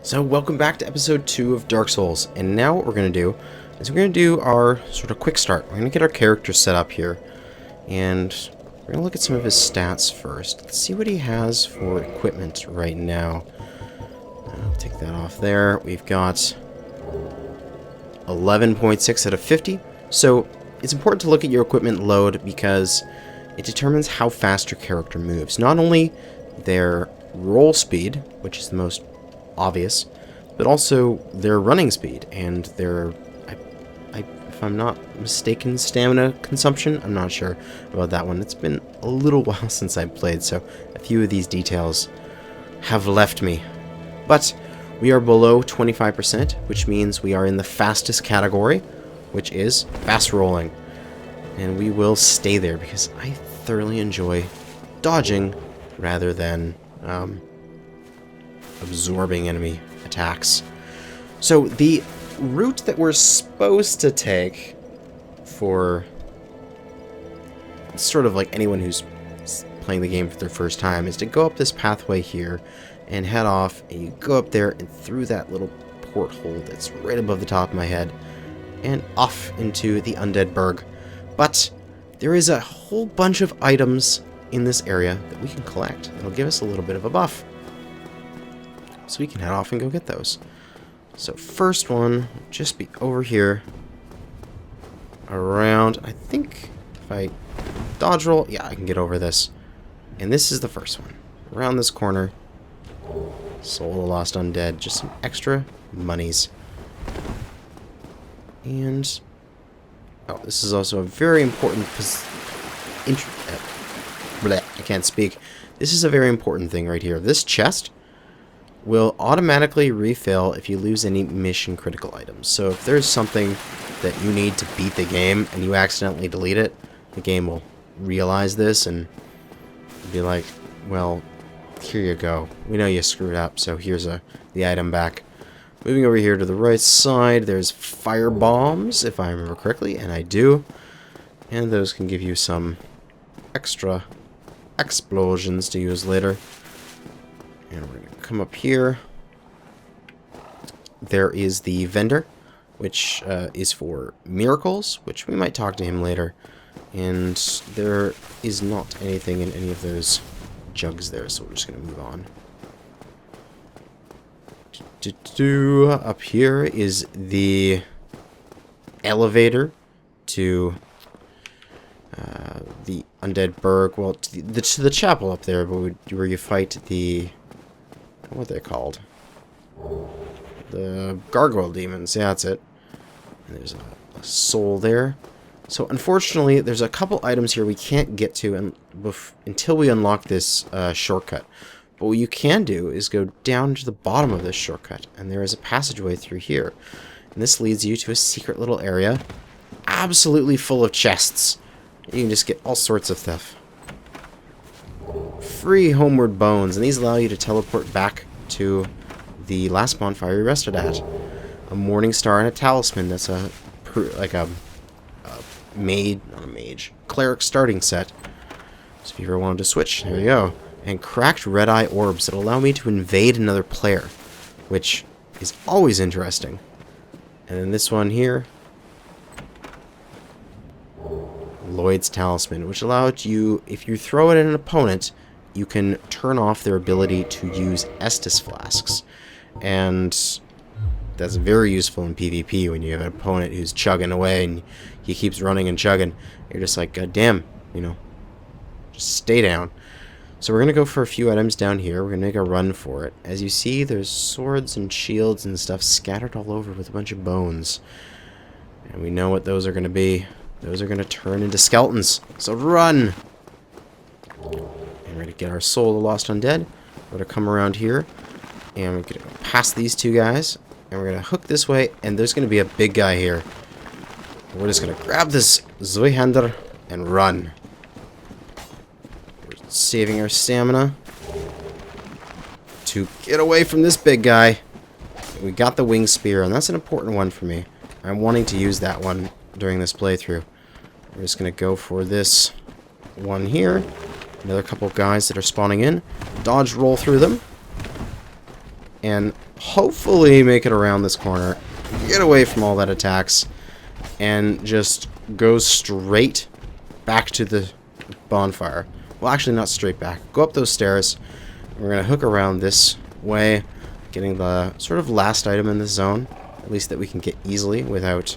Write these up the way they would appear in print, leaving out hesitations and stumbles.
So welcome back to episode 2 of Dark Souls, and now what we're going to do is we're going to do our sort of quick start. We're going to get our character set up here, and we're going to look at some of his stats first. Let's see what he has for equipment right now. I'll take that off there. We've got 11.6 out of 50, so it's important to look at your equipment load because it determines how fast your character moves. Not only their roll speed, which is the most obvious, but also their running speed and their, if I'm not mistaken, stamina consumption. I'm not sure about that one. It's been a little while since I played, so a few of these details have left me. But we are below 25%, which means we are in the fastest category, which is fast rolling. And we will stay there because I thoroughly enjoy dodging rather than absorbing enemy attacks. So the route that we're supposed to take for sort of like anyone who's playing the game for their first time is to go up this pathway here and head off, and you go up there and through that little porthole that's right above the top of my head and off into the Undeadburg. But there is a whole bunch of items in this area that we can collect that'll give us a little bit of a buff. So we can head off and go get those. So first one will just be over here. Around, I think if I dodge roll, yeah, I can get over this. And this is the first one. Around this corner. Soul of the Lost Undead. Just some extra monies. And oh, this is also a very important I can't speak. This is a very important thing right here. This chest will automatically refill if you lose any mission critical items. So if there's something that you need to beat the game and you accidentally delete it, the game will realize this and be like, well, here you go. We know you screwed up, so here's the item back. Moving over here to the right side, there's fire bombs, if I remember correctly, and I do. And those can give you some extra explosions to use later. And we're going to come up here. There is the vendor, which is for miracles, which we might talk to him later. And there is not anything in any of those jugs there, so we're just going to move on. Up here is the elevator to the Undeadburg, well, to the chapel up there, where you fight the, what are they called? The gargoyle demons, yeah, that's it. And there's a soul there. So unfortunately, there's a couple items here we can't get to until we unlock this shortcut. But what you can do is go down to the bottom of this shortcut, and there is a passageway through here. And this leads you to a secret little area, absolutely full of chests. You can just get all sorts of stuff. Free homeward bones, and these allow you to teleport back to the last bonfire you rested at. A morning star and a talisman. That's a cleric starting set. So if you ever wanted to switch, there you go. And cracked red eye orbs that allow me to invade another player, which is always interesting. And then this one here, Lloyd's Talisman, which allows you, if you throw it at an opponent, you can turn off their ability to use Estus flasks. And that's very useful in PvP when you have an opponent who's chugging away and he keeps running and chugging. You're just like, God damn, you know, just stay down. So we're going to go for a few items down here. We're going to make a run for it. As you see, there's swords and shields and stuff scattered all over with a bunch of bones. And we know what those are going to be. Those are going to turn into skeletons. So run! And we're going to get our soul of the Lost Undead. We're going to come around here. And we're going to go past these two guys. And we're going to hook this way. And there's going to be a big guy here. And we're just going to grab this Zweihander and run. We're saving our stamina to get away from this big guy. We got the wing spear, and that's an important one for me. I'm wanting to use that one during this playthrough. We're just going to go for this one here. Another couple of guys that are spawning in. Dodge roll through them. and hopefully make it around this corner, get away from all that attacks, and just go straight back to the bonfire. Well, actually not straight back. Go up those stairs. We're going to hook around this way, getting the sort of last item in this zone, at least that we can get easily without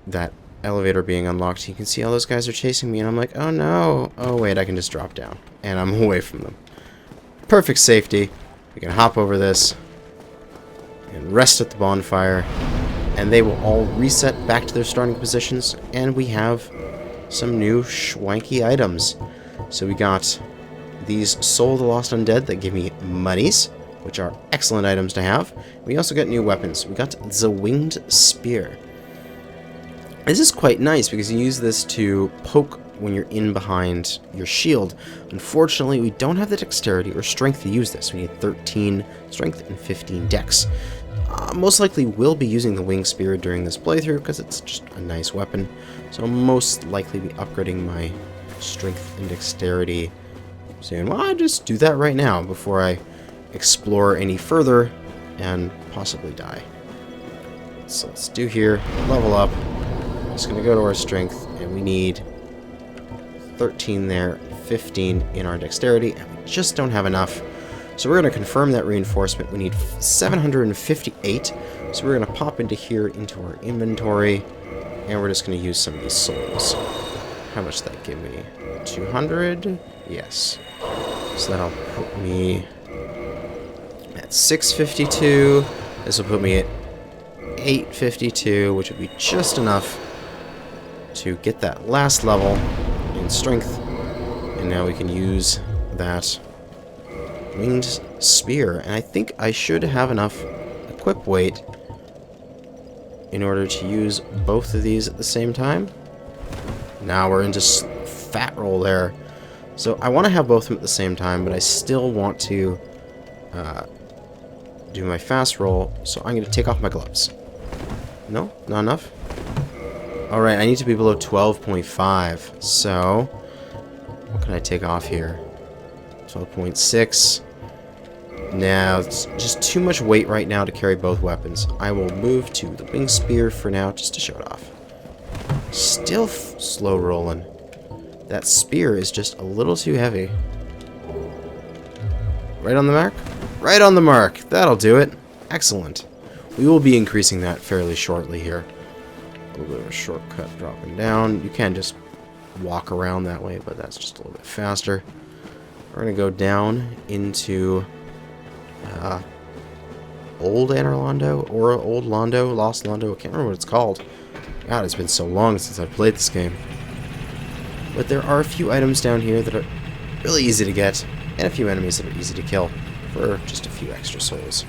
that elevator being unlocked. You can see all those guys are chasing me, and I'm like, oh no. Oh wait, I can just drop down, and I'm away from them. Perfect safety. We can hop over this and rest at the bonfire, and they will all reset back to their starting positions, and we have some new schwanky items. So we got these Soul of the Lost Undead that give me monies, which are excellent items to have. We also got new weapons. We got the Winged Spear. This is quite nice because you use this to poke when you're in behind your shield. Unfortunately, we don't have the dexterity or strength to use this. We need 13 strength and 15 dex. Most likely will be using the Winged Spear during this playthrough because it's just a nice weapon. So I'll most likely be upgrading my strength and dexterity soon. Well, I'll just do that right now before I explore any further and possibly die. So let's do here, level up. Just going to go to our strength, and we need 13 there, 15 in our dexterity, and we just don't have enough. So we're going to confirm that reinforcement. We need 758, so we're going to pop into here into our inventory, and we're just going to use some of these souls. How much did that give me? 200? Yes. So that'll put me at 652. This will put me at 852, which would be just enough to get that last level in strength. And now we can use that Winged Spear. And I think I should have enough equip weight in order to use both of these at the same time. Now we're into fat roll there. So I want to have both of them at the same time, but I still want to do my fast roll. So I'm going to take off my gloves. No? Not enough? Alright, I need to be below 12.5. So, what can I take off here? 12.6. Now, it's just too much weight right now to carry both weapons. I will move to the Winged Spear for now, just to show it off. Still slow rolling. That spear is just a little too heavy. Right on the mark? Right on the mark. That'll do it. Excellent. We will be increasing that fairly shortly here. A little bit of a shortcut dropping down. You can just walk around that way, but that's just a little bit faster. We're going to go down into Old Anor or Old Londo, Lost Londo. I can't remember what it's called. God, it's been so long since I've played this game. But there are a few items down here that are really easy to get, and a few enemies that are easy to kill for just a few extra souls.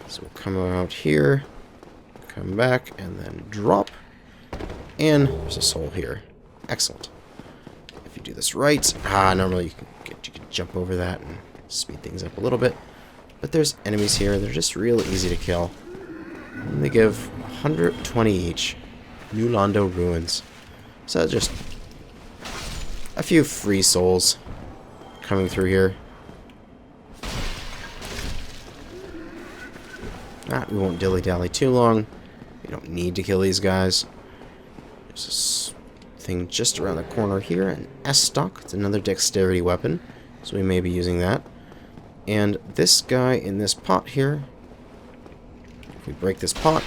So we'll come out here, come back, and then drop. And there's a soul here. Excellent. If you do this right, normally you can jump over that and speed things up a little bit. But there's enemies here. They're just real easy to kill. And they give 120 each. New Londo Ruins. So just a few free souls coming through here. We won't dilly-dally too long. We don't need to kill these guys. There's this thing just around the corner here, an S-Stock. It's another dexterity weapon, so we may be using that. And this guy in this pot here, if we break this pot,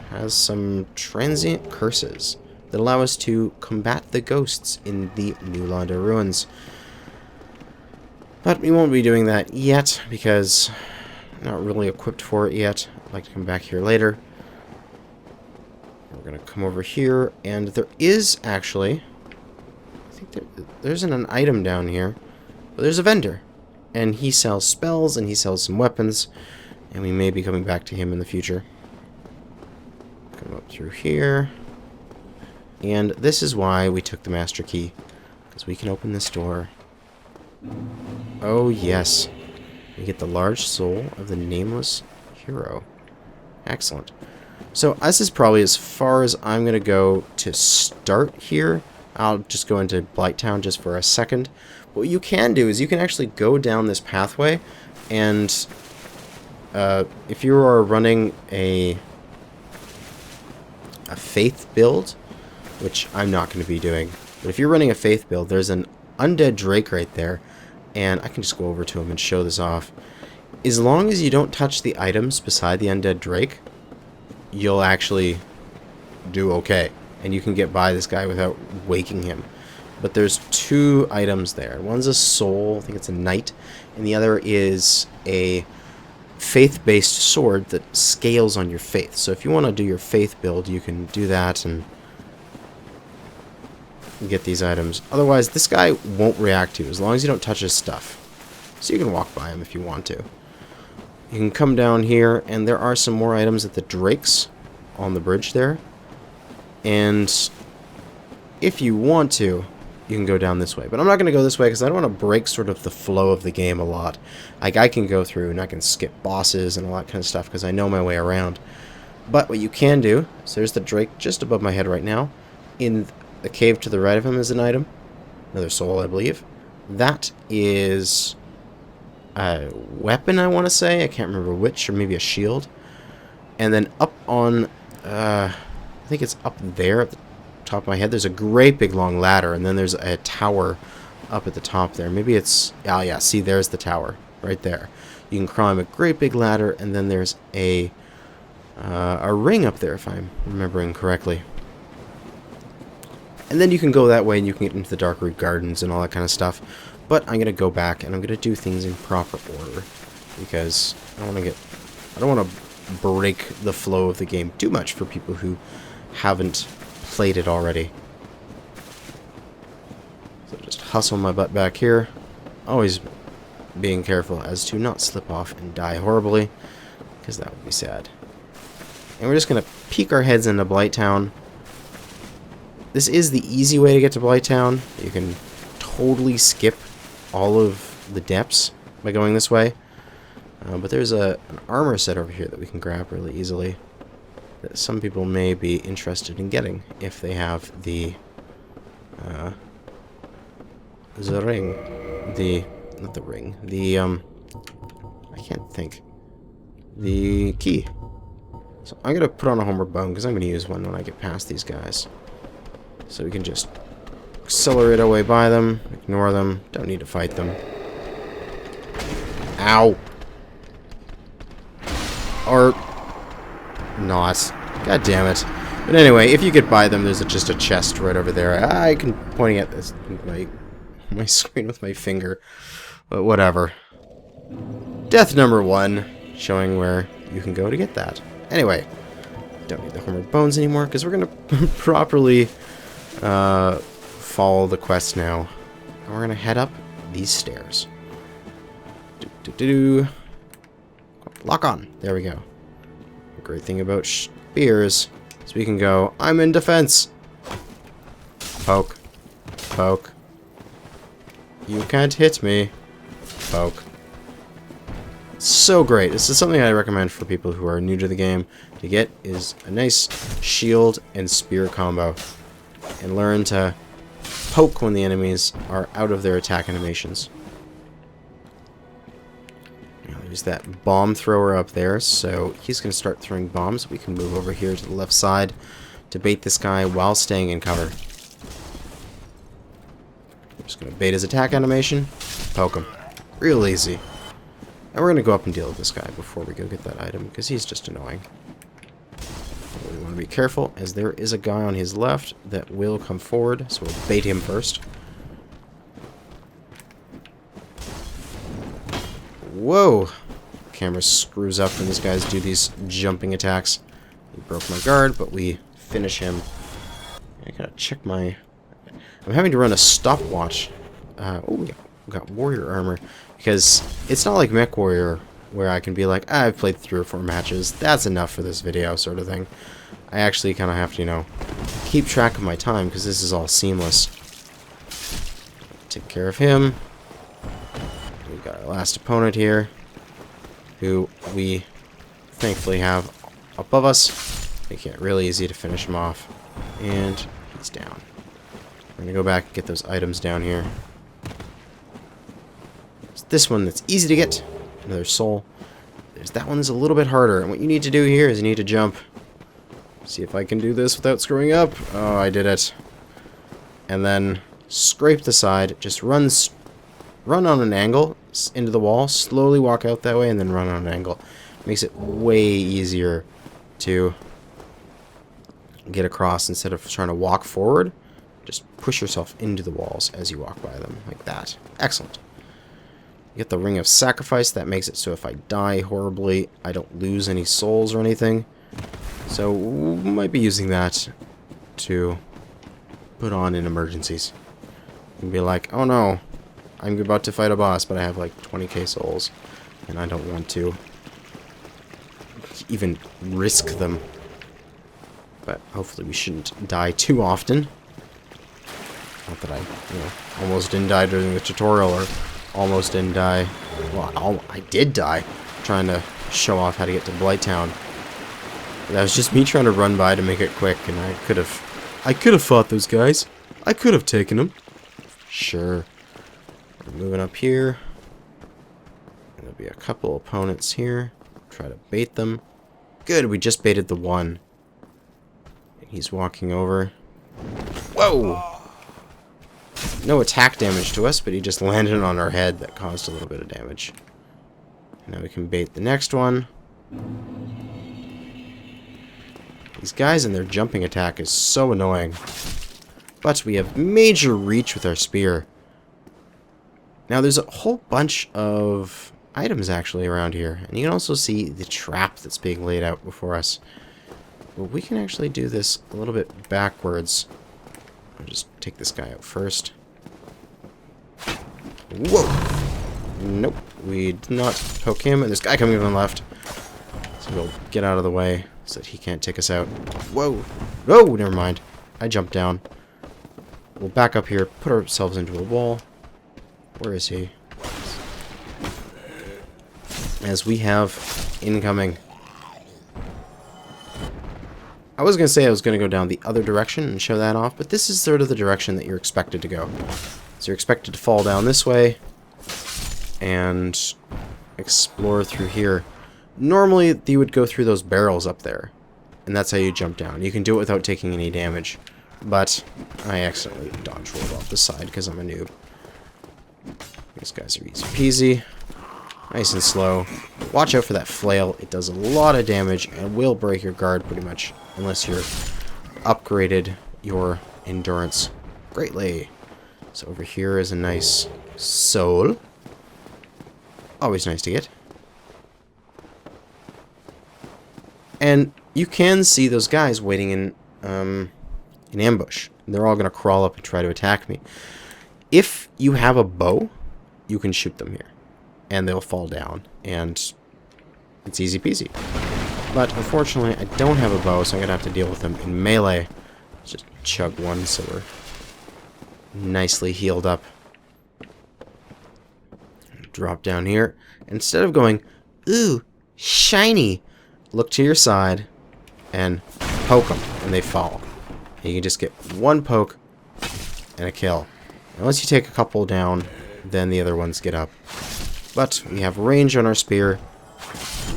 has some transient curses that allow us to combat the ghosts in the New Londo Ruins. But we won't be doing that yet, because I'm not really equipped for it yet. I'd like to come back here later. We're going to come over here, and there is actually, I think there's an item down here, but there's a vendor, and he sells spells, and he sells some weapons, and we may be coming back to him in the future. Come up through here, and this is why we took the master key, because we can open this door. Oh yes, we get the large soul of the nameless hero. Excellent. So this is probably as far as I'm going to go to start here. I'll just go into Blighttown just for a second. what you can do is you can actually go down this pathway, and if you are running a faith build, which I'm not going to be doing, but if you're running a faith build, there's an undead drake right there, and I can just go over to him and show this off. As long as you don't touch the items beside the undead drake, you'll actually do okay, and you can get by this guy without waking him. But there's 2 items there. One's a soul, I think it's a knight, and the other is a faith-based sword that scales on your faith. So if you want to do your faith build, you can do that and get these items. Otherwise, this guy won't react to you as long as you don't touch his stuff. So you can walk by him if you want to. You can come down here, and there are some more items at the drakes on the bridge there. And if you want to, you can go down this way. But I'm not going to go this way because I don't want to break sort of the flow of the game a lot. Like, I can go through and I can skip bosses and all that kind of stuff because I know my way around. But what you can do, so there's the drake just above my head right now. In the cave to the right of him is an item. Another soul, I believe. That is a weapon, I want to say. I can't remember which, or maybe a shield. And then up on, I think it's up there at the top of my head, there's a great big long ladder, and then there's a tower up at the top there. Maybe it's, oh yeah, see, there's the tower right there. You can climb a great big ladder, and then there's a ring up there, if I'm remembering correctly. And then you can go that way, and you can get into the Darkroot Gardens and all that kind of stuff. But I'm gonna go back, and I'm gonna do things in proper order because I don't want to break the flow of the game too much for people who haven't played it already. So just hustle my butt back here, always being careful as to not slip off and die horribly, because that would be sad. And we're just gonna peek our heads into Blighttown. This is the easy way to get to Blighttown. You can totally skip all of the depths by going this way. But there's an armor set over here that we can grab really easily that some people may be interested in getting if they have the ring. Not the ring. I can't think. The key. So I'm going to put on a homeward bone because I'm going to use one when I get past these guys. So we can just accelerate our way by them, ignore them, don't need to fight them. Ow! Or not. God damn it. But anyway, if you get by them, there's just a chest right over there. I can pointing at this my screen with my finger. But whatever. Death number 1, showing where you can go to get that. Anyway, don't need the homeward bones anymore because we're gonna properly follow the quest now. And we're gonna head up these stairs. Lock on. There we go. The great thing about spears is we can go, I'm in defense. Poke. Poke. You can't hit me. Poke. So great. This is something I recommend for people who are new to the game to get, is a nice shield and spear combo. And learn to poke when the enemies are out of their attack animations. Now, there's that bomb thrower up there, so he's going to start throwing bombs. We can move over here to the left side to bait this guy while staying in cover. I'm just going to bait his attack animation, poke him. Real easy. And we're going to go up and deal with this guy before we go get that item, because he's just annoying. We want to be careful, as there is a guy on his left that will come forward, so we'll bait him first. Whoa! The camera screws up when these guys do these jumping attacks. He broke my guard, but we finish him. I gotta check my... I'm having to run a stopwatch. Oh, we got warrior armor. Because it's not like MechWarrior, where I can be like, I've played 3 or 4 matches, that's enough for this video, sort of thing. I actually kind of have to, you know, keep track of my time, because this is all seamless. Take care of him. We've got our last opponent here, who we thankfully have above us, making it really easy to finish him off. And he's down. We're going to go back and get those items down here. There's this one that's easy to get. Another soul. There's that one that's a little bit harder. And what you need to do here is you need to jump. See if I can do this without screwing up. Oh, I did it. And then scrape the side. Just run on an angle into the wall. Slowly walk out that way and then run on an angle. Makes it way easier to get across instead of trying to walk forward. Just push yourself into the walls as you walk by them, like that. Excellent. You get the Ring of Sacrifice. That makes it so if I die horribly, I don't lose any souls or anything. So, we might be using that to put on in emergencies. And be like, oh no, I'm about to fight a boss, but I have like 20k souls, and I don't want to even risk them. But hopefully we shouldn't die too often. Not that I, almost didn't die during the tutorial, or almost didn't die. Well, I did die trying to show off how to get to Blighttown. But that was just me trying to run by to make it quick, and I could have fought those guys. I could have taken them. Sure. We're moving up here. There'll be a couple opponents here. Try to bait them. Good, we just baited the one. He's walking over. Whoa! No attack damage to us, but he just landed on our head. That caused a little bit of damage. Now we can bait the next one. These guys and their jumping attack is so annoying. But we have major reach with our spear. Now there's a whole bunch of items actually around here. And you can also see the trap that's being laid out before us. But we can actually do this a little bit backwards. I'll just take this guy out first. Whoa! Nope, we did not poke him. And there's a guy coming on the left. So we'll get out of the way so that he can't take us out. Whoa! Oh, never mind. I jumped down. We'll back up here, put ourselves into a wall. Where is he? As we have incoming. I was going to say I was going to go down the other direction and show that off, but this is sort of the direction that you're expected to go. So you're expected to fall down this way and explore through here. Normally, you would go through those barrels up there, and that's how you jump down. You can do it without taking any damage, but I accidentally dodge rolled off the side because I'm a noob. These guys are easy peasy. Nice and slow. Watch out for that flail. It does a lot of damage and will break your guard pretty much, unless you're upgraded your endurance greatly. So over here is a nice soul. Always nice to get. And you can see those guys waiting in ambush. They're all going to crawl up and try to attack me. If you have a bow, you can shoot them here. And they'll fall down. And it's easy peasy. But unfortunately, I don't have a bow, so I'm going to have to deal with them in melee. Just chug one so we're nicely healed up. Drop down here. Instead of going, ooh, shiny, look to your side and poke them, and they fall. And you can just get one poke and a kill. And once you take a couple down, then the other ones get up. But we have range on our spear,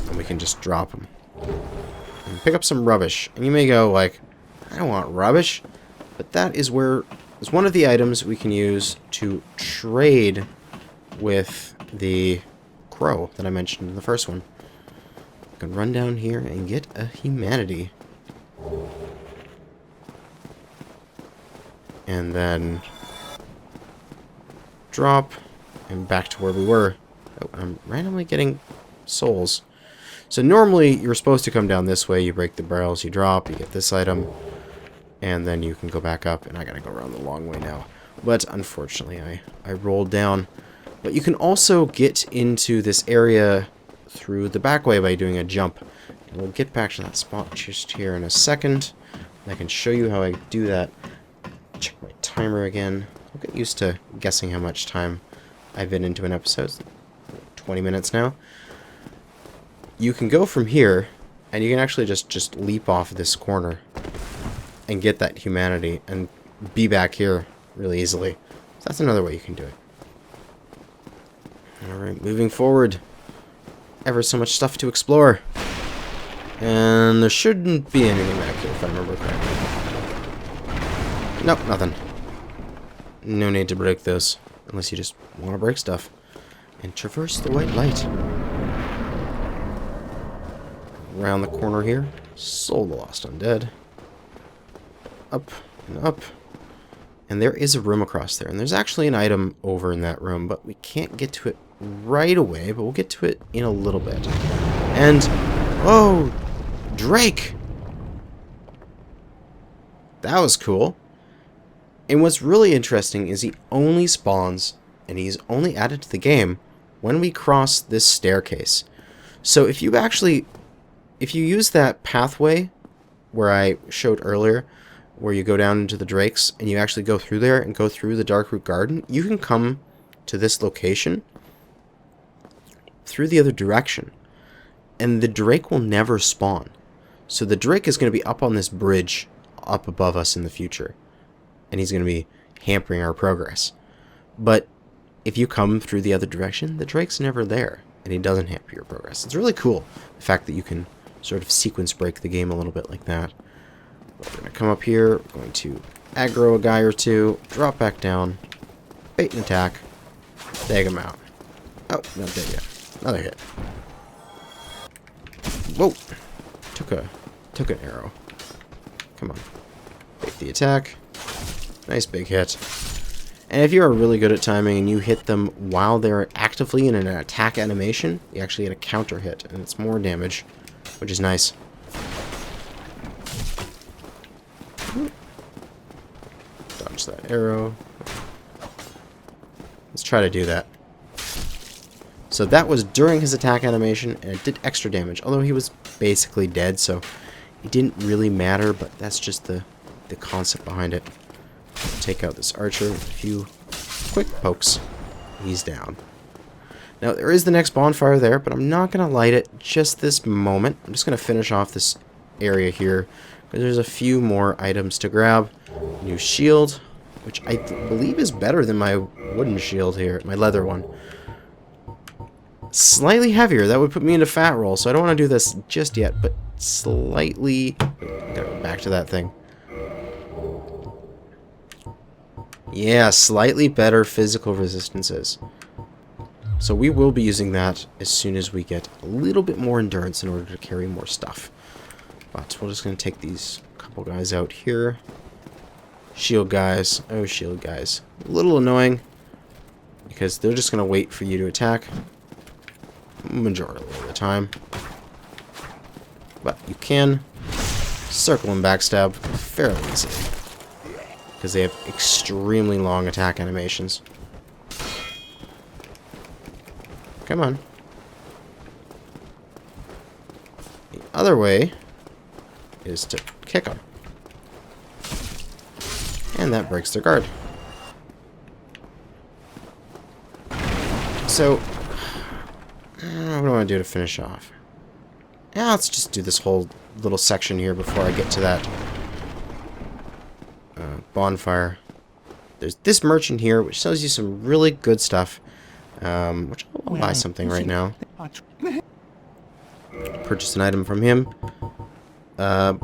and we can just drop them. And pick up some rubbish. And you may go like, I don't want rubbish. But that is where is one of the items we can use to trade with the crow that I mentioned in the first one. I can run down here and get a humanity. And then drop and back to where we were. Oh, I'm randomly getting souls. So normally you're supposed to come down this way, you break the barrels, you drop, you get this item, and then you can go back up, and I gotta go around the long way now. But unfortunately I rolled down. But you can also get into this area through the back way by doing a jump. And we'll get back to that spot just here in a second. And I can show you how I do that. Check my timer again. I'll get used to guessing how much time I've been into an episode. 20 minutes now. You can go from here, and you can actually just leap off this corner and get that humanity and be back here really easily. So that's another way you can do it. Alright, moving forward. Ever so much stuff to explore. And there shouldn't be anything back here, if I remember correctly. Nope, nothing. No need to break this, unless you just want to break stuff. And traverse the white light. Around the corner here. Soul the Lost Undead. Up and up. And there is a room across there. And there's actually an item over in that room, but we can't get to it right away, but we'll get to it in a little bit. And, oh, Drake! That was cool. And what's really interesting is he only spawns, and he's only added to the game when we cross this staircase. So if you use that pathway where I showed earlier, where you go down into the drakes, and you actually go through there and go through the Darkroot Garden, you can come to this location through the other direction. And the Drake will never spawn. So the Drake is going to be up on this bridge up above us in the future. And he's going to be hampering our progress. But if you come through the other direction, the Drake's never there. And he doesn't hamper your progress. It's really cool, the fact that you can sort of sequence break the game a little bit like that. We're going to come up here, we're going to aggro a guy or two, drop back down, bait and attack, tag him out. Oh, not dead yet. Another hit. Whoa! Took an arrow. Come on. Bait the attack. Nice big hit. And if you're really good at timing and you hit them while they're actively in an attack animation, you actually get a counter hit, and it's more damage, which is nice. Dodge that arrow. Let's try to do that. So that was during his attack animation, and it did extra damage, although he was basically dead, so it didn't really matter, but that's just the concept behind it. Take out this archer with a few quick pokes. He's down. Now, there is the next bonfire there, but I'm not going to light it just this moment. I'm just going to finish off this area here, because there's a few more items to grab. New shield, which I believe is better than my wooden shield here, my leather one. Slightly heavier. That would put me into fat roll, so I don't want to do this just yet, but slightly... Go back to that thing. Yeah, slightly better physical resistances. So we will be using that as soon as we get a little bit more endurance in order to carry more stuff. But we're just going to take these couple guys out here. Shield guys. Oh, shield guys. A little annoying, because they're just going to wait for you to attack. Majority of the time. But you can circle and backstab fairly easily, because they have extremely long attack animations. Come on. The other way is to kick them. And that breaks their guard. So, what do I want to do to finish off? Yeah, let's just do this whole little section here before I get to that bonfire. There's this merchant here, which sells you some really good stuff. Which I'll buy something right now. Purchase an item from him. The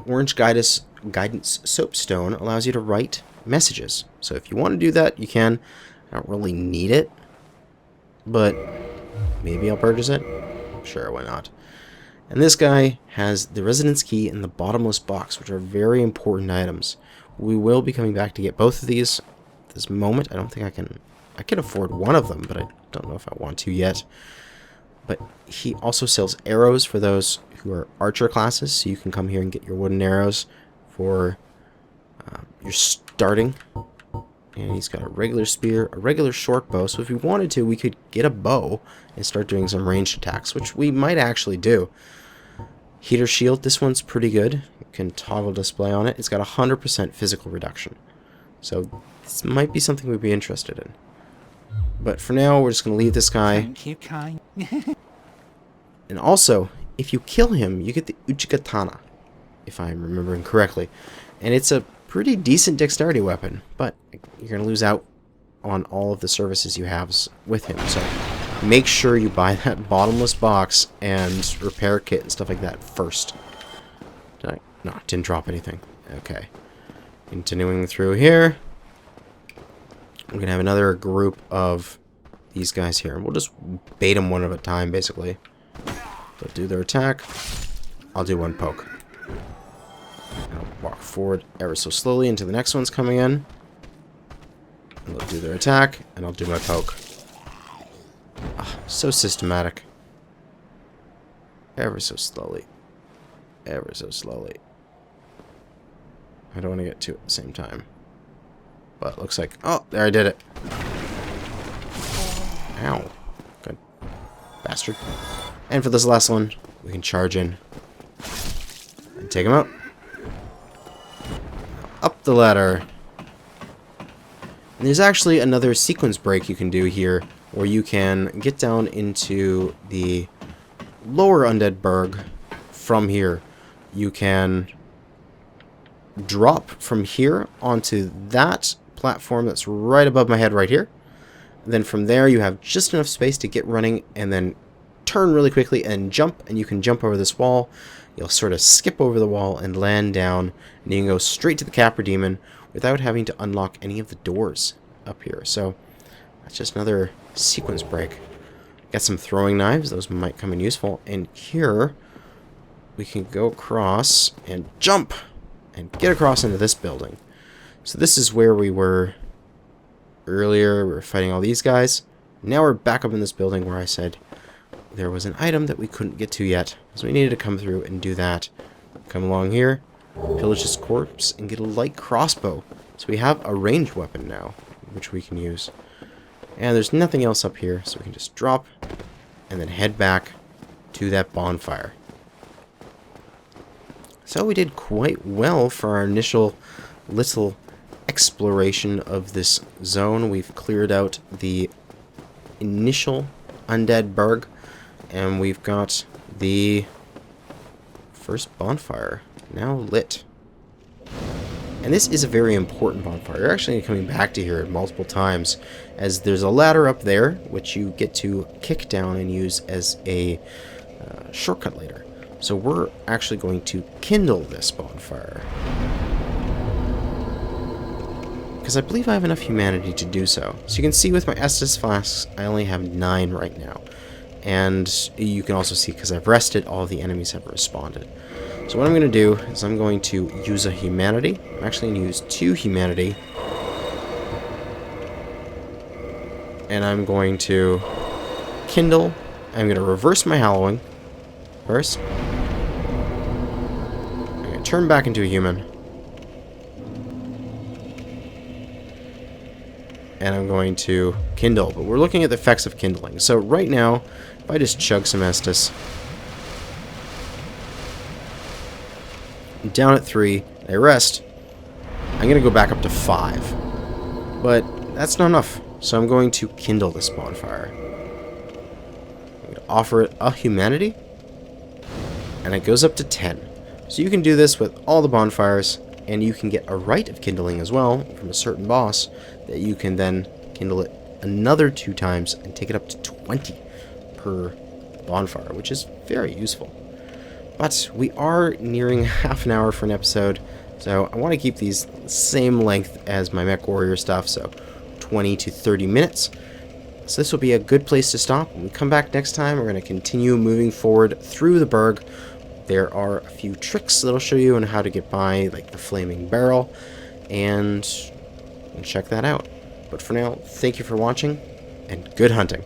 Orange Guidance Soapstone allows you to write messages. So if you want to do that, you can. I don't really need it, but maybe I'll purchase it. Sure, why not? And this guy has the Residence Key and the Bottomless Box, which are very important items. We will be coming back to get both of these. At this moment, I don't think I can afford one of them, but I don't know if I want to yet. But he also sells arrows for those who are archer classes, so you can come here and get your wooden arrows for your starting. And he's got a regular spear, a regular short bow, so if we wanted to, we could get a bow and start doing some ranged attacks, which we might actually do. Heater shield, this one's pretty good. You can toggle display on it. It's got 100% physical reduction. So this might be something we'd be interested in. But for now, we're just going to leave this guy. Thank you, kind. And also, if you kill him, you get the Uchigatana, if I'm remembering correctly. And it's a pretty decent dexterity weapon, but you're going to lose out on all of the services you have with him. So make sure you buy that bottomless box and repair kit and stuff like that first. No, didn't drop anything. Okay. Continuing through here. We're going to have another group of these guys here. We'll just bait them one at a time, basically. They'll do their attack. I'll do one poke. I'll walk forward ever so slowly until the next one's coming in. And they'll do their attack, and I'll do my poke. Ah, so systematic. Ever so slowly. Ever so slowly. I don't want to get two at the same time. But it looks like... Oh, there, I did it. Ow. Good. Bastard. And for this last one, we can charge in. And take him out. Up the ladder. And there's actually another sequence break you can do here, where you can get down into the lower Undeadburg from here. You can drop from here onto that platform that's right above my head right here. And then from there you have just enough space to get running and then turn really quickly and jump, and you can jump over this wall. You'll sort of skip over the wall and land down, and you can go straight to the Capra Demon without having to unlock any of the doors up here. So that's just another sequence break. Got some throwing knives, those might come in useful. And here we can go across and jump and get across into this building. So this is where we were earlier. We were fighting all these guys. Now we're back up in this building where I said there was an item that we couldn't get to yet. So we needed to come through and do that. Come along here, pillage this corpse, and get a light crossbow. So we have a ranged weapon now, which we can use. And there's nothing else up here, so we can just drop and then head back to that bonfire. So we did quite well for our initial little exploration of this zone. We've cleared out the initial Undeadburg, and we've got the first bonfire now lit. And this is a very important bonfire. You're actually coming back to here multiple times, as there's a ladder up there which you get to kick down and use as a shortcut later. So we're actually going to kindle this bonfire, because I believe I have enough humanity to do so. So you can see with my Estus flasks, I only have 9 right now. And you can also see, because I've rested, all of the enemies have responded. So what I'm going to do is I'm going to use a humanity. I'm actually going to use 2 humanity. And I'm going to kindle. I'm going to reverse my hallowing first. I'm going to turn back into a human. And I'm going to kindle. But we're looking at the effects of kindling. So right now, if I just chug some Estus, down at 3, I rest, I'm going to go back up to 5. But that's not enough. So I'm going to kindle this bonfire. I'm going to offer it a humanity, and it goes up to 10. So you can do this with all the bonfires, and you can get a rite of kindling as well from a certain boss that you can then kindle it another 2 times and take it up to 20 per bonfire, which is very useful. But we are nearing half an hour for an episode, so I want to keep these same length as my Mech Warrior stuff, so 20 to 30 minutes. So this will be a good place to stop. When we come back next time, we're going to continue moving forward through the Burg. There are a few tricks that I'll show you on how to get by, like the flaming barrel, and check that out. But for now, thank you for watching, and good hunting.